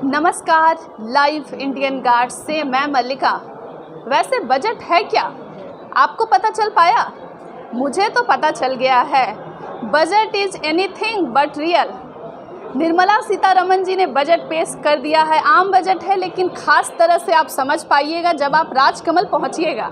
नमस्कार, live Indian guard से मैं मल्लिका। वैसे बजट है क्या, आपको पता चल पाया? मुझे तो पता चल गया है। Budget is anything but real. Nirmala Sitharaman ji ने बजट पेश कर दिया है। आम बजट है, लेकिन खास तरह से आप समझ पाइएगा जब आप राजकमल पहुंचिएगा।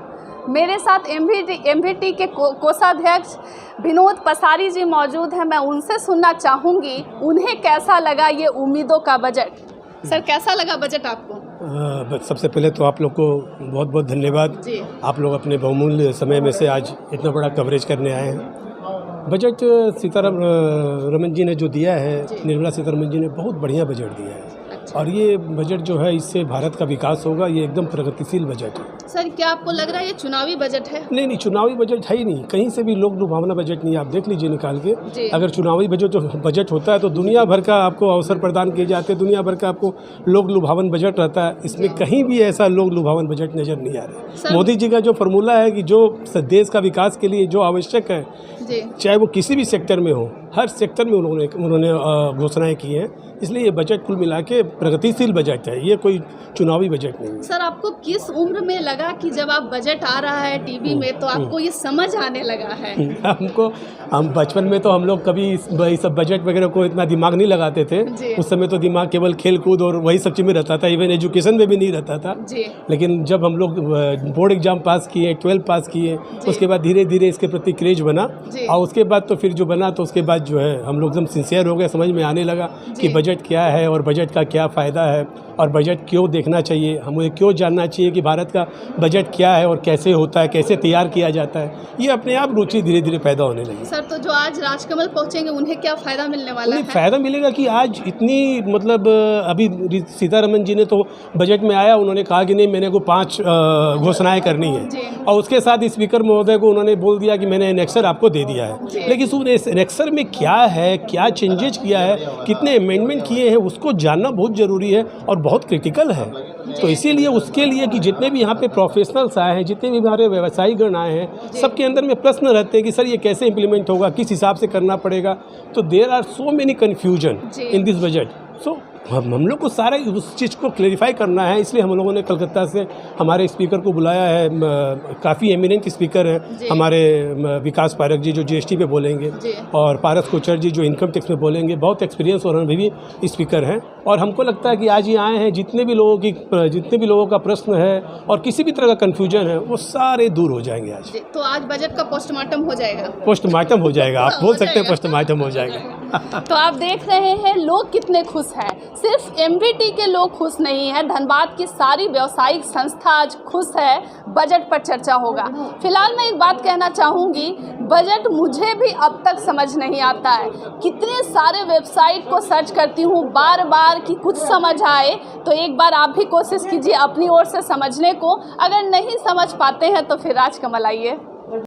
मेरे साथ एमवीटी के कोषाध्यक्ष विनोद पसारी जी मौजूद हैं। मैं उनसे सुनना चाहूँगी उन्हें कैसा लगा ये उम्मीदों का बजट। सर, कैसा लगा बजट आपको? सबसे पहले तो आप लोग को बहुत बहुत धन्यवाद जी। आप लोग अपने बहुमूल्य समय में से आज इतना बड़ा कवरेज करने आए हैं। बजट सीतारमण जी ने जो दिया है, निर्मला सीतारमण जी ने बहुत बढ़िया बजट दिया है। और ये बजट जो है, इससे भारत का विकास होगा। ये एकदम प्रगतिशील बजट है। सर, क्या आपको लग रहा है ये चुनावी बजट है? नहीं, चुनावी बजट है ही नहीं। कहीं से भी लोक लुभावना बजट नहीं। आप देख लीजिए निकाल के, अगर चुनावी बजट होता है तो दुनिया भर का आपको अवसर प्रदान किए जाते हैं, दुनिया भर का आपको लोक लुभावन बजट रहता है। इसमें कहीं भी ऐसा लोक लुभावन बजट नज़र नहीं आ रहा है। मोदी जी का जो फॉर्मूला है कि जो देश का विकास के लिए जो आवश्यक है, चाहे वो किसी भी सेक्टर में हो, हर सेक्टर में उन्होंने घोषणाएं की हैं। इसलिए ये बजट कुल मिला के प्रगतिशील बजट है, ये कोई चुनावी बजट नहीं है। सर, आपको किस उम्र में लगा कि जब आप बजट आ रहा है टीवी में तो आपको ये समझ आने लगा है? हम बचपन में तो हम लोग कभी सब बजट वगैरह को इतना दिमाग नहीं लगाते थे। उस समय तो दिमाग केवल खेल कूद और वही सब चीज़ में रहता था। इवन एजुकेशन में भी नहीं रहता था। लेकिन जब हम लोग बोर्ड एग्जाम पास किए, 12 पास किए, उसके बाद धीरे धीरे इसके प्रति क्रेज बना। और उसके बाद तो फिर जो बना, तो उसके बाद जो है हम लोग एकदम सिंसियर हो गए। समझ में आने लगा कि बजट क्या है और बजट का क्या फ़ायदा है और बजट क्यों देखना चाहिए, हमें क्यों जानना चाहिए कि भारत का बजट क्या है और कैसे होता है, कैसे तैयार किया जाता है। ये अपने आप रुचि धीरे धीरे पैदा होने लगी। सर, तो जो आज राजकमल पहुंचेंगे उन्हें क्या फ़ायदा मिलने वाला है? फ़ायदा मिलेगा कि आज इतनी अभी सीतारमण जी ने तो बजट में आया, उन्होंने कहा कि नहीं, मैंने को 5 घोषणाएँ करनी है। और उसके साथ स्पीकर महोदय को उन्होंने बोल दिया कि मैंने एनेक्सर आपको दे दिया है। लेकिन उस एनेक्सर में क्या है, क्या चेंजेज किया है, कितने अमेंडमेंट किए हैं, उसको जानना बहुत ज़रूरी है और बहुत क्रिटिकल है। तो इसीलिए उसके लिए कि जितने भी यहाँ पे प्रोफेशनल्स आए हैं, जितने भी हमारे व्यवसायीगण आए हैं, सबके अंदर में प्रश्न रहते हैं कि सर ये कैसे इम्प्लीमेंट होगा, किस हिसाब से करना पड़ेगा। तो there are so many confusion in this budget. So हम लोग को सारा उस चीज़ को क्लेरिफाई करना है। इसलिए हम लोगों ने कलकत्ता से हमारे स्पीकर को बुलाया है। काफ़ी एमिनेंट स्पीकर हैं हमारे, विकास पारक जी जो जीएसटी पे बोलेंगे, और पारस कोचर जी जो इनकम टैक्स में बोलेंगे। बहुत एक्सपीरियंस और अनुभवी स्पीकर हैं। और हमको लगता है कि आज ये आए हैं, जितने भी लोगों का प्रश्न है और किसी भी तरह का कन्फ्यूजन है, वो सारे दूर हो जाएंगे आज। तो आज बजट का पोस्टमार्टम हो जाएगा? पोस्टमार्टम हो जाएगा, आप बोल सकते हैं पोस्टमार्टम हो जाएगा। तो आप देख रहे हैं लोग कितने खुश हैं। सिर्फ एमवीटी के लोग खुश नहीं हैं, धनबाद की सारी व्यावसायिक संस्था आज खुश है। बजट पर चर्चा होगा। फिलहाल मैं एक बात कहना चाहूँगी, बजट मुझे भी अब तक समझ नहीं आता है। कितने सारे वेबसाइट को सर्च करती हूँ बार बार कि कुछ समझ आए। तो एक बार आप भी कोशिश कीजिए अपनी ओर से समझने को। अगर नहीं समझ पाते हैं तो फिर राजकमल आइए।